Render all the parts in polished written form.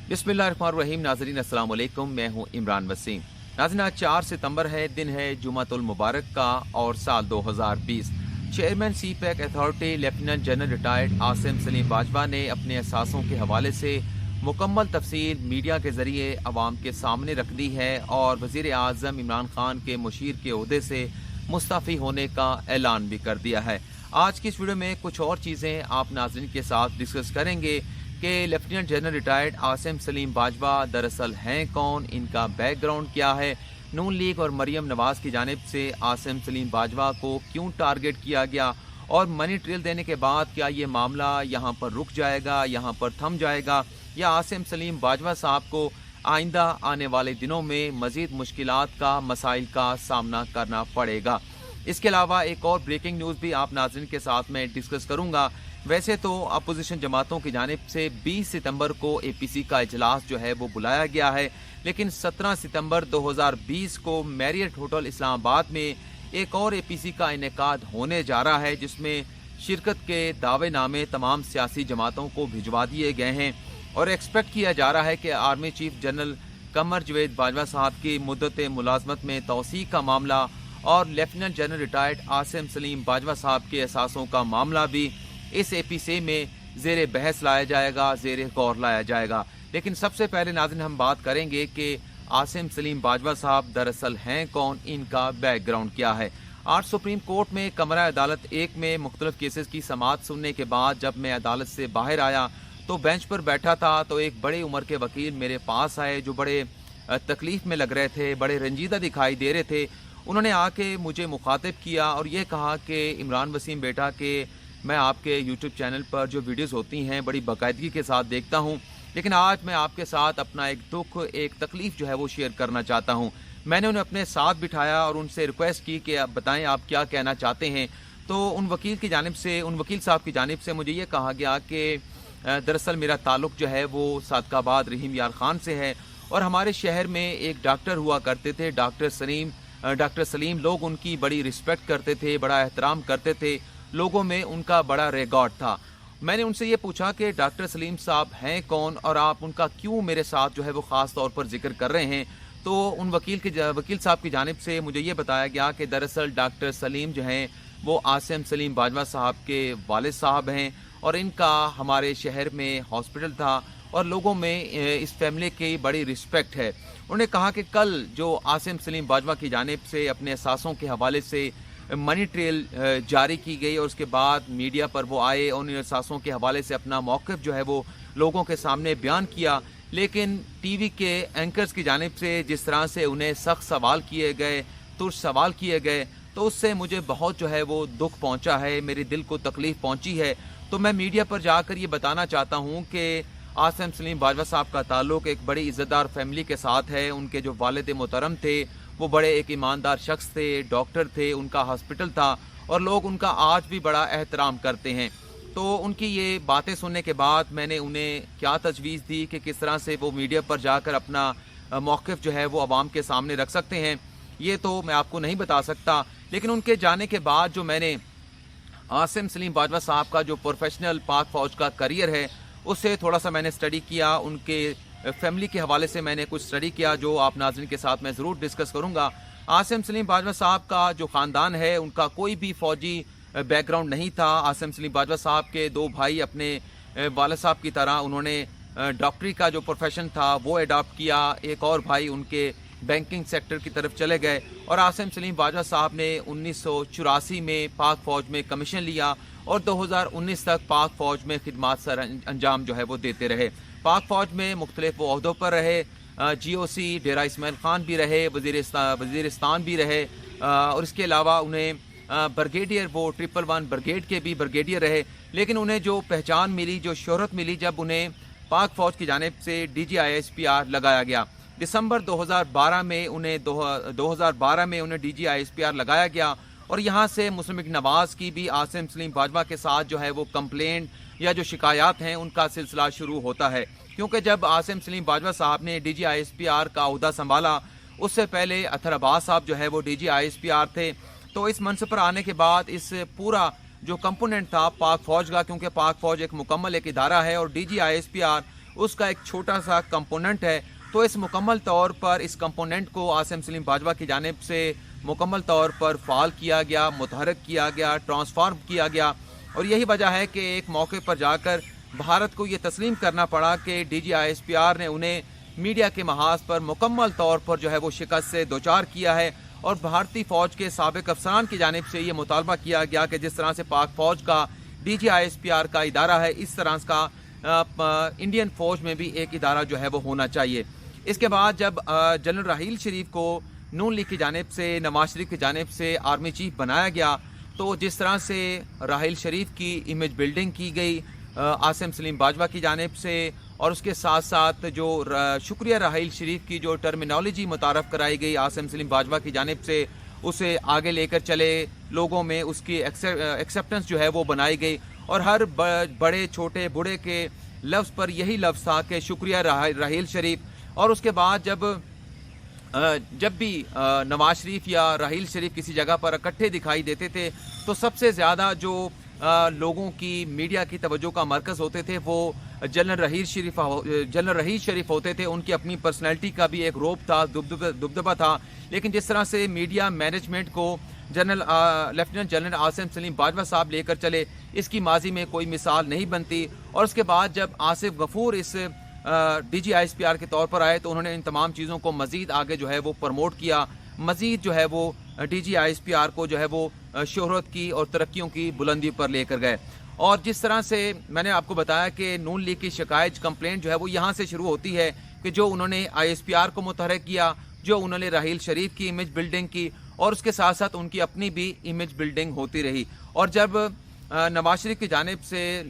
बिस्मिल्लाहिर्रहमानिर्रहीम। नाज़रीन अस्सलाम वालेकुम, मैं हूं इमरान वसीम। नाज़रीन आज 4 सितंबर है, दिन है जुमातुल मुबारक का और साल 2020। Chairman CPEC authority lieutenant general retired Asim Saleem Bajwa ने अपने अहसासों के हवाले से मुकम्मल तफसील मीडिया के ज़रिए अवाम के सामने रख दी है और वज़ीर आज़म इमरान खान के मुशीर के ओहदे से मुस्तफ़ी होने का ऐलान भी कर दिया है। आज की इस वीडियो में कुछ और चीज़ें आप नाज़रीन के साथ डिस्कस करेंगे कि lieutenant general retired Asim Saleem Bajwa दरअसल हैं कौन, इनका बैकग्राउंड क्या है, नून लीग और मरियम नवाज़ की जानिब से आसिम सलीम बाजवा को क्यों टारगेट किया गया और मनी ट्रेल देने के बाद क्या ये मामला यहाँ पर रुक जाएगा, यहाँ पर थम जाएगा या आसिम सलीम बाजवा साहब को आइंदा आने वाले दिनों में मज़ीद मुश्किलात का मसाइल का सामना करना पड़ेगा। इसके अलावा एक और ब्रेकिंग न्यूज़ भी आप नाज़रीन के साथ में डिस्कस करूँगा। वैसे तो अपोजिशन जमातों की जानिब से 20 सितंबर को APC का इजलास जो है वो बुलाया गया है, लेकिन 17 सितंबर 2020 को मैरियट होटल इस्लामाबाद में एक और APC का इनेकाद होने जा रहा है, जिसमें शिरकत के दावे नामे तमाम सियासी जमातों को भिजवा दिए गए हैं और एक्सपेक्ट किया जा रहा है कि आर्मी चीफ जनरल कमर जवेद बाजवा साहब की मुद्दत मुलाजमत में तौसी का मामला और lieutenant general retired Asim Saleem Bajwa साहब के एहसासों का मामला भी इस APC में ज़ेरे बहस लाया जाएगा, ज़ेरे गौर लाया जाएगा। लेकिन सबसे पहले नाज़रीन हम बात करेंगे कि आसिम सलीम बाजवा साहब दरअसल हैं कौन, इनका बैकग्राउंड क्या है। आज सुप्रीम कोर्ट में कमरा अदालत 1 में मुख्तलिफ केसेस की समाअत सुनने के बाद जब मैं अदालत से बाहर आया तो बेंच पर बैठा था तो एक बड़ी उम्र के वकील मेरे पास आए जो बड़े तकलीफ में लग रहे थे, बड़े रंजीदा दिखाई दे रहे थे। उन्होंने आके मुझे मुखातिब किया और ये कहा कि इमरान वसीम बेटा के मैं आपके YouTube चैनल पर जो वीडियोस होती हैं बड़ी बाकायदगी के साथ देखता हूं, लेकिन आज मैं आपके साथ अपना एक दुख, एक तकलीफ़ जो है वो शेयर करना चाहता हूं। मैंने उन्हें अपने साथ बिठाया और उनसे रिक्वेस्ट की कि आप बताएं आप क्या कहना चाहते हैं। तो उन वकील साहब की जानिब से मुझे ये कहा गया कि दरअसल मेरा ताल्लुक़ जो है वो सादकाबाद रहीम यार ख़ान से है और हमारे शहर में एक डॉक्टर हुआ करते थे, डॉक्टर सलीम। लोग उनकी बड़ी रिस्पेक्ट करते थे, बड़ा एहतराम करते थे, लोगों में उनका बड़ा रिकॉर्ड था। मैंने उनसे ये पूछा कि डॉक्टर सलीम साहब हैं कौन और आप उनका क्यों मेरे साथ जो है वो ख़ास तौर पर जिक्र कर रहे हैं। तो उन वकील साहब की जानिब से मुझे ये बताया गया कि दरअसल डॉक्टर सलीम जो हैं वो आसिम सलीम बाजवा साहब के वालिद साहब हैं और इनका हमारे शहर में हॉस्पिटल था और लोगों में इस फैमिली की बड़ी रिस्पेक्ट है। उन्होंने कहा कि कल जो आसिम सलीम बाजवा की जानिब से अपने एहसासों के हवाले से मनी ट्रेल जारी की गई और उसके बाद मीडिया पर वो आए और उन एहसासों के हवाले से अपना मौक़िफ़ जो है वो लोगों के सामने बयान किया, लेकिन टीवी के एंकर्स की जानिब से जिस तरह से उन्हें सख्त सवाल किए गए, तुर्श सवाल किए गए, तो उससे मुझे बहुत जो है वो दुख पहुंचा है, मेरे दिल को तकलीफ़ पहुंची है। तो मैं मीडिया पर जाकर ये बताना चाहता हूँ कि आसिम सलीम बाजवा साहब का ताल्लुक़ एक बड़ी इज़्ज़तदार फैमिली के साथ है। उनके जो वालिद मोहतरम थे वो बड़े एक ईमानदार शख्स थे, डॉक्टर थे, उनका हॉस्पिटल था और लोग उनका आज भी बड़ा एहतराम करते हैं। तो उनकी ये बातें सुनने के बाद मैंने उन्हें क्या तजवीज़ दी कि किस तरह से वो मीडिया पर जाकर अपना मौक़िफ़ जो है वो आवाम के सामने रख सकते हैं, ये तो मैं आपको नहीं बता सकता। लेकिन उनके जाने के बाद जो मैंने आसिम सलीम बाजवा साहब का जो प्रोफेशनल पाक फ़ौज का करियर है उससे थोड़ा सा मैंने स्टडी किया, उनके फैमिली के हवाले से मैंने कुछ स्टडी किया जो आप नाज़रीन के साथ मैं ज़रूर डिस्कस करूँगा। आसिम सलीम बाजवा साहब का जो ख़ानदान है उनका कोई भी फ़ौजी बैकग्राउंड नहीं था। आसिम सलीम बाजवा साहब के 2 भाई अपने वालिद साहब की तरह उन्होंने डॉक्टरी का जो प्रोफेशन था वो अडॉप्ट किया, एक और भाई उनके बैंकिंग सेक्टर की तरफ चले गए और आसिम सलीम बाजवा साहब ने 1984 में पाक फ़ौज में कमीशन लिया और 2019 तक पाक फ़ौज में खिदमात सर अंजाम जो है वो देते रहे। पाक फ़ौज में मुख्तलिफ ओहदों पर रहे, GOC डेरा इस्माइल ख़ान भी रहे, वज़ीरिस्तान भी रहे और इसके अलावा उन्हें ब्रिगेडियर वो 111 ब्रिगेड के भी ब्रिगेडियर रहे। लेकिन उन्हें जो पहचान मिली, जो शोहरत मिली जब उन्हें पाक फ़ौज की जानिब से DG ISPR लगाया गया। दिसंबर 2012 में उन्हें DG ISPR लगाया गया और यहाँ से मुस्लिम लीग नवाज़ की भी आसिम सलीम बाजवा के साथ जो है वो कंप्लेंट या जो शिकायत हैं उनका सिलसिला शुरू होता है, क्योंकि जब आसिम सलीम बाजवा साहब ने DG ISPR का ओहदा संभाला उससे पहले अतर अब्बास साहब जो है वो DG ISPR थे। तो इस मनसब पर आने के बाद इस पूरा जो कंपोनेंट था पाक फ़ौज का, क्योंकि पाक फ़ौज एक मुकम्मल एक इदारा है और DG ISPR اس کا ایک چھوٹا سا کمپوننٹ ہے. تو اس مکمل طور پر اس کمپوننٹ کو عاصم سلیم باجوہ کی جانب سے مکمل طور پر فعال کیا گیا, متحرک کیا گیا, ٹرانسفارم کیا گیا. اور یہی وجہ ہے کہ ایک موقع پر جا کر بھارت کو یہ تسلیم کرنا پڑا کہ D G I S P R نے انہیں میڈیا کے محاذ پر مکمل طور پر جو ہے وہ شکست سے دوچار کیا ہے. اور بھارتی فوج کے سابق افسران کی جانب سے یہ مطالبہ کیا گیا کہ جس طرح سے پاک فوج کا D G I S P R کا ادارہ ہے, اس طرح کا انڈین فوج میں بھی ایک ادارہ جو ہے وہ ہونا چاہیے. اس کے بعد جب جنرل راحیل شریف کو نون لیگ کی جانب سے, نواز شریف کی جانب سے آرمی چیف بنایا گیا, تو جس طرح سے راحیل شریف کی امیج بلڈنگ کی گئی عاصم سلیم باجوہ کی جانب سے, اور اس کے ساتھ ساتھ جو شکریہ راحیل شریف کی جو ٹرمینالوجی متعارف کرائی گئی عاصم سلیم باجوہ کی جانب سے, اسے آگے لے کر چلے, لوگوں میں اس کی ایکسیپٹنس جو ہے وہ بنائی گئی. اور ہر بڑے چھوٹے بوڑھے کے لفظ پر یہی لفظ تھا کہ شکریہ راحیل شریف. اور اس کے بعد جب بھی نواز شریف یا راحیل شریف کسی جگہ پر اکٹھے دکھائی دیتے تھے تو سب سے زیادہ جو لوگوں کی میڈیا کی توجہ کا مرکز ہوتے تھے وہ جنرل راحیل شریف ہوتے تھے. ان کی اپنی پرسنالٹی کا بھی ایک روپ تھا, دبدبہ تھا. لیکن جس طرح سے میڈیا مینجمنٹ کو لیفٹیننٹ جنرل عاصم سلیم باجوہ صاحب لے کر چلے, اس کی ماضی میں کوئی مثال نہیں بنتی. اور اس کے بعد جب آصف غفور اس D G I S P R کے طور پر آئے تو انہوں نے ان تمام چیزوں کو مزید آگے جو ہے وہ پروموٹ کیا, مزید جو ہے وہ D G I S P R کو جو ہے وہ شہرت کی اور ترقیوں کی بلندی پر لے کر گئے. اور جس طرح سے میں نے آپ کو بتایا کہ نون لیگ کی شکایت کمپلینٹ جو ہے وہ یہاں سے شروع ہوتی ہے کہ جو انہوں نے آئی ایس پی آر کو متحرک کیا, جو انہوں نے راحیل شریف کی امیج بلڈنگ کی, اور اس کے ساتھ ساتھ ان کی اپنی بھی امیج بلڈنگ ہوتی رہی. اور جب نواز شریف کی جانب سے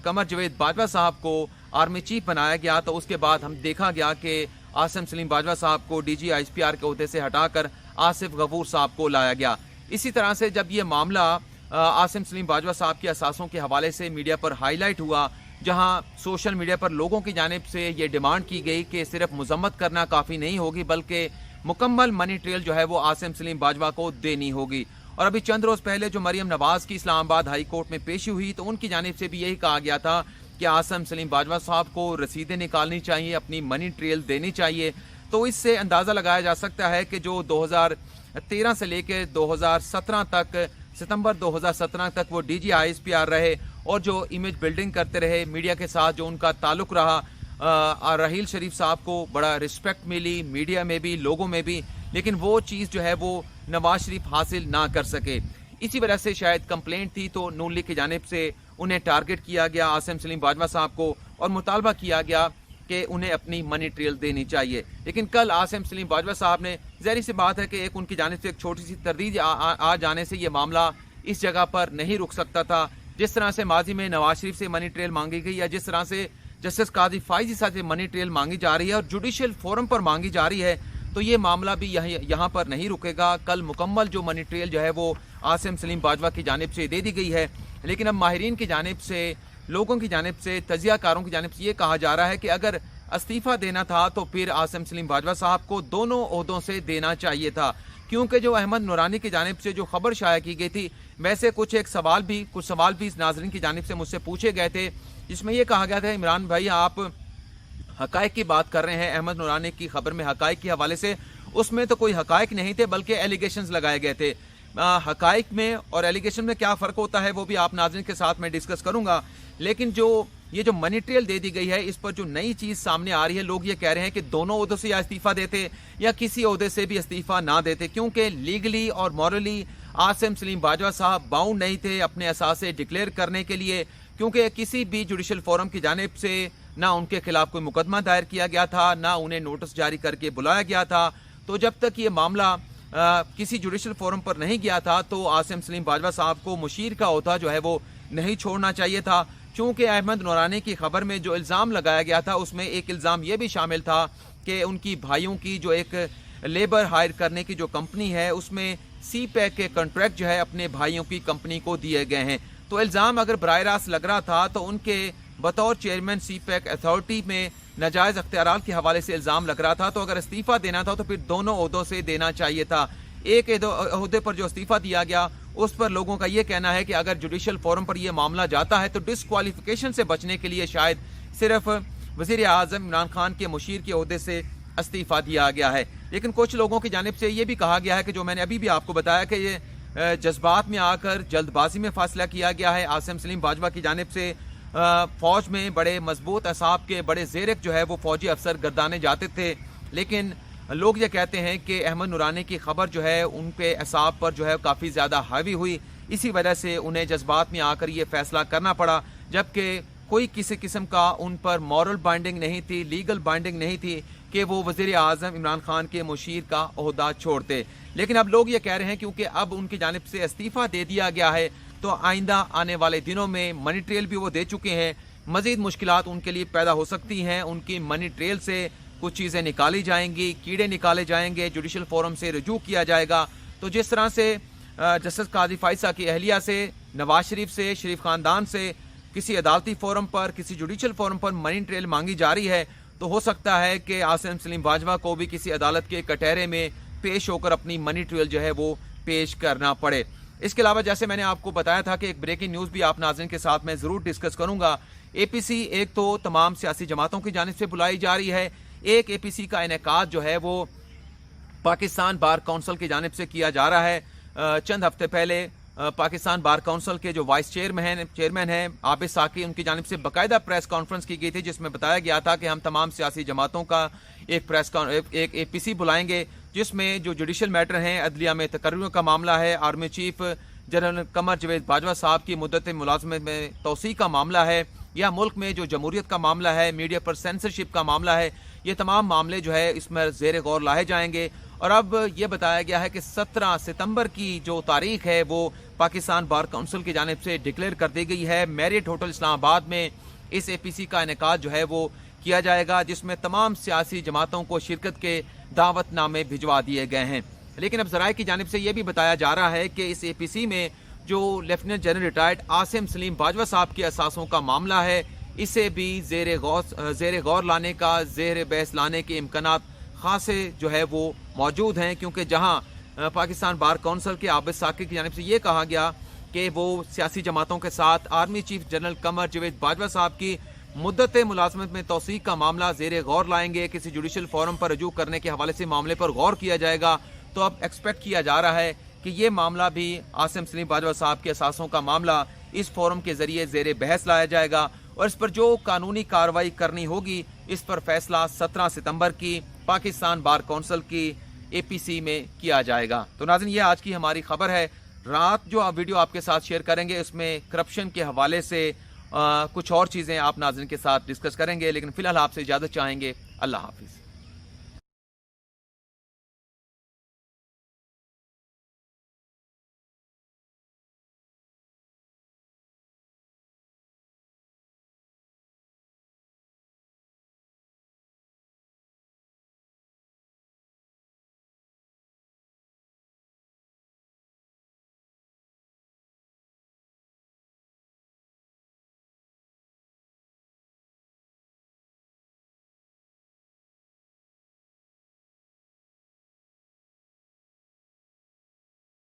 قمر جاوید باجوہ صاحب کو آرمی چیف بنایا گیا تو اس کے بعد ہم دیکھا گیا کہ عاصم سلیم باجوہ صاحب کو D G I S P R کے عہدے سے ہٹا کر آصف غفور صاحب کو لایا گیا. اسی طرح سے جب یہ معاملہ عاصم سلیم باجوہ صاحب کے اثاثوں کے حوالے سے میڈیا پر ہائی لائٹ ہوا, جہاں سوشل میڈیا پر لوگوں کی جانب سے یہ ڈیمانڈ کی گئی کہ صرف مذمت کرنا کافی نہیں ہوگی بلکہ مکمل منی ٹریل جو ہے وہ عاصم سلیم باجوہ کو دینی ہوگی. اور ابھی چند روز پہلے جو مریم نواز کی اسلام آباد ہائی کورٹ میں پیشی ہوئی تو ان کی جانب سے بھی یہی کہا گیا تھا کہ عاصم سلیم باجوہ صاحب کو رسیدیں نکالنی چاہیے, اپنی منی ٹریل دینی چاہیے. تو اس سے اندازہ لگایا جا سکتا ہے کہ جو 2013 سے لے کے 2017 تک, ستمبر 2017 تک وہ D G I S P R رہے اور جو امیج بلڈنگ کرتے رہے, میڈیا کے ساتھ جو ان کا تعلق رہا, راحیل شریف صاحب کو بڑا رسپیکٹ ملی میڈیا میں بھی, لوگوں میں بھی, لیکن وہ چیز جو ہے وہ نواز شریف حاصل نہ کر سکے. اسی وجہ سے شاید کمپلینٹ تھی تو نون لیگ کی جانب سے انہیں ٹارگٹ کیا گیا عاصم سلیم باجوہ صاحب کو, اور مطالبہ کیا گیا کہ انہیں اپنی منی ٹریل دینی چاہیے. لیکن کل عاصم سلیم باجوہ صاحب نے, ظاہری سی بات ہے کہ ایک ان کی جانب سے ایک چھوٹی سی تردید آ جانے سے یہ معاملہ اس جگہ پر نہیں رک سکتا تھا. جس طرح سے ماضی میں نواز شریف سے منی ٹریل مانگی گئی یا جس طرح سے جسٹس قاضی فائزی صاحب سے منی ٹریل مانگی جا رہی ہے اور جوڈیشل فورم پر مانگی جا رہی ہے, تو یہ معاملہ بھی یہاں پر نہیں رکے گا. کل مکمل جو منی ٹریل جو ہے وہ عاصم سلیم باجوہ کی جانب سے دے دی گئی ہے. لیکن اب ماہرین کی جانب سے, لوگوں کی جانب سے, تجزیہ کاروں کی جانب سے یہ کہا جا رہا ہے کہ اگر استعفیٰ دینا تھا تو پھر عاصم سلیم باجوہ صاحب کو دونوں عہدوں سے دینا چاہیے تھا, کیونکہ جو احمد نورانی کی جانب سے جو خبر شائع کی گئی تھی, ویسے کچھ سوال بھی ناظرین کی جانب سے مجھ سے پوچھے گئے تھے, جس میں یہ کہا گیا تھا عمران بھائی آپ حقائق کی بات کر رہے ہیں احمد نورانی کی خبر میں حقائق کے حوالے سے, اس میں تو کوئی حقائق نہیں تھے بلکہ ایلیگیشنز لگائے گئے تھے. حقائق میں اور ایلیگیشن میں کیا فرق ہوتا ہے وہ بھی آپ ناظرین کے ساتھ میں ڈسکس کروں گا. لیکن یہ جو منی ٹریل دے دی گئی ہے, اس پر جو نئی چیز سامنے آ رہی ہے, لوگ یہ کہہ رہے ہیں کہ دونوں عہدوں سے یا استعفیٰ دیتے یا کسی عہدے سے بھی استعفیٰ نہ دیتے, کیونکہ لیگلی اور مورلی عاصم سلیم باجوہ صاحب باؤنڈ نہیں تھے اپنے اثاثے ڈکلیئر کرنے کے لیے, کیونکہ کسی بھی جوڈیشل فورم کی جانب سے نہ ان کے خلاف کوئی مقدمہ دائر کیا گیا تھا, نہ انہیں نوٹس جاری کر کے بلایا گیا تھا. تو جب تک یہ معاملہ کسی جوڈیشل فورم پر نہیں گیا تھا تو عاصم سلیم باجوہ صاحب کو مشیر کا عہدہ جو ہے وہ نہیں چھوڑنا چاہیے تھا. چونکہ احمد نورانی کی خبر میں جو الزام لگایا گیا تھا اس میں ایک الزام یہ بھی شامل تھا کہ ان کی بھائیوں کی جو ایک لیبر ہائر کرنے کی جو کمپنی ہے اس میں سی پیک کے کنٹریکٹ جو ہے اپنے بھائیوں کی کمپنی کو دیے گئے ہیں. تو الزام اگر براہ راست لگ رہا تھا تو ان کے بطور چیئرمین سی پیک اتھارٹی میں ناجائز اختیارات کے حوالے سے الزام لگ رہا تھا. تو اگر استعفیٰ دینا تھا تو پھر دونوں عہدوں سے دینا چاہیے تھا. ایک عہدے پر جو استعفیٰ دیا گیا اس پر لوگوں کا یہ کہنا ہے کہ اگر جوڈیشل فورم پر یہ معاملہ جاتا ہے تو ڈسکوالیفیکیشن سے بچنے کے لیے شاید صرف वज़ीर आज़म इमरान खान के मुशीर के ओहदे से इस्तीफ़ा दिया गया है। लेकिन कुछ लोगों की जानिब से ये भी कहा गया है कि जो मैंने अभी भी आपको बताया कि ये जज्बात में आकर जल्दबाजी में फैसला किया गया है। आसिम सलीम बाजवा की जानिब से फ़ौज में बड़े मजबूत असाब के बड़े ज़ेरक जो है वो फ़ौजी अफसर गर्दाने जाते थे, लेकिन लोग ये कहते हैं कि अहमद नूरानी की खबर जो है उन पे असाब पर जो है काफ़ी ज़्यादा हावी हुई, इसी वजह से उन्हें जज्बात में आकर ये फैसला करना पड़ा, जबकि कोई किसी किस्म का उन पर मॉरल बाइंडिंग नहीं थी, लीगल बाइंडिंग नहीं थी कि वो वज़ीर आज़म इमरान खान के मुशीर का ओहदा छोड़ते। लेकिन अब लोग ये कह रहे हैं क्योंकि अब उनकी जानिब से इस्तीफ़ा दे दिया गया है तो आइंदा आने वाले दिनों में मनी ट्रेल भी वो दे चुके हैं, मज़ीद मुश्किलात उनके लिए पैदा हो सकती हैं। उनकी मनी ट्रेल से कुछ चीज़ें निकाली जाएंगी, कीड़े निकाले जाएंगे, जुडिशल फोरम से रजू किया जाएगा। तो जिस तरह से जस्टिस काजी फाइसा की अहलिया से, नवाज शरीफ से, शरीफ खानदान से किसी अदालती फोरम पर, किसी जुडिशल फोरम पर मनी ट्रेल मांगी जा रही है, तो हो सकता है कि आसिम सलीम बाजवा को भी किसी अदालत के कटहरे में पेश होकर अपनी मनी ट्रेल जो है वो पेश करना पड़े। इसके अलावा जैसे मैंने आपको बताया था कि एक ब्रेकिंग न्यूज़ भी आप नाज़रीन के साथ मैं ज़रूर डिस्कस करूंगा। APC एक तो तमाम सियासी जमातों की जानिब से बुलाई जा रही है, एक APC का इनेकाद जो है वो पाकिस्तान बार काउंसिल की जानिब से किया जा रहा है। चंद हफ्ते पहले पाकिस्तान बार काउंसिल के जो वाइस चेयरमैन हैं आबिद साकी, उनकी जानिब से बाकायदा प्रेस कॉन्फ्रेंस की गई थी जिसमें बताया गया था कि हम तमाम सियासी जमातों का एक APC बुलाएंगे जिसमें जो जुडिशल मैटर हैं, अदलिया में तकर्रियों का मामला है, आर्मी चीफ जनरल कमर जवेद बाजवा साहब की मुद्दत मुलाजमत में तोसी का मामला है, या मुल्क में जो जमहूरियत का मामला है, मीडिया पर सेंसरशिप का मामला है, ये तमाम मामले जो है इसमें ज़ेर गौर लाए जाएंगे। और अब ये बताया गया है कि 17 सितंबर की जो तारीख है वो पाकिस्तान बार काउंसिल की जानिब से डिक्लेयर कर दी गई है। मैरियट होटल इस्लामाबाद में इस APC का इनेकाद जो है वो किया जाएगा, जिसमें तमाम सियासी जमातों को शिरकत के दावतनामे भिजवा दिए गए हैं। लेकिन अब ज़राए की जानिब से यह भी बताया जा रहा है कि इस APC में जो lieutenant general retired Asim Saleem Bajwa साहब के असासों का मामला है, इसे भी ज़ेर गौर लाने का, ज़ेर बहस लाने के इम्कानात खासे जो है वो मौजूद हैं, क्योंकि जहां पाकिस्तान बार काउंसिल के आबिद साकी की जानिब से ये कहा गया कि वो सियासी जमातों के साथ आर्मी चीफ जनरल कमर जवेद बाजवा साहब की मुद्दत मुलाजमत में तौसीक का मामला ज़ेर गौर लाएंगे, किसी जुडिशल फोरम पर रजू करने के हवाले से मामले पर गौर किया जाएगा। तो अब एक्सपेक्ट किया जा रहा है कि ये मामला भी आसिम सलीम बाजवा साहब के असासों का मामला इस फोरम के जरिए ज़ेर बहस लाया जाएगा और इस पर जो कानूनी कार्रवाई करनी होगी इस पर फैसला 17 सितंबर की पाकिस्तान बार काउंसिल की APC में किया जाएगा। तो नाज़रीन, ये आज की हमारी खबर है। रात जो आप वीडियो आपके साथ शेयर करेंगे उसमें करप्शन के हवाले से कुछ और चीज़ें आप नाज़रीन के साथ डिस्कस करेंगे, लेकिन फ़िलहाल आपसे इजाज़त चाहेंगे। अल्लाह हाफिज़।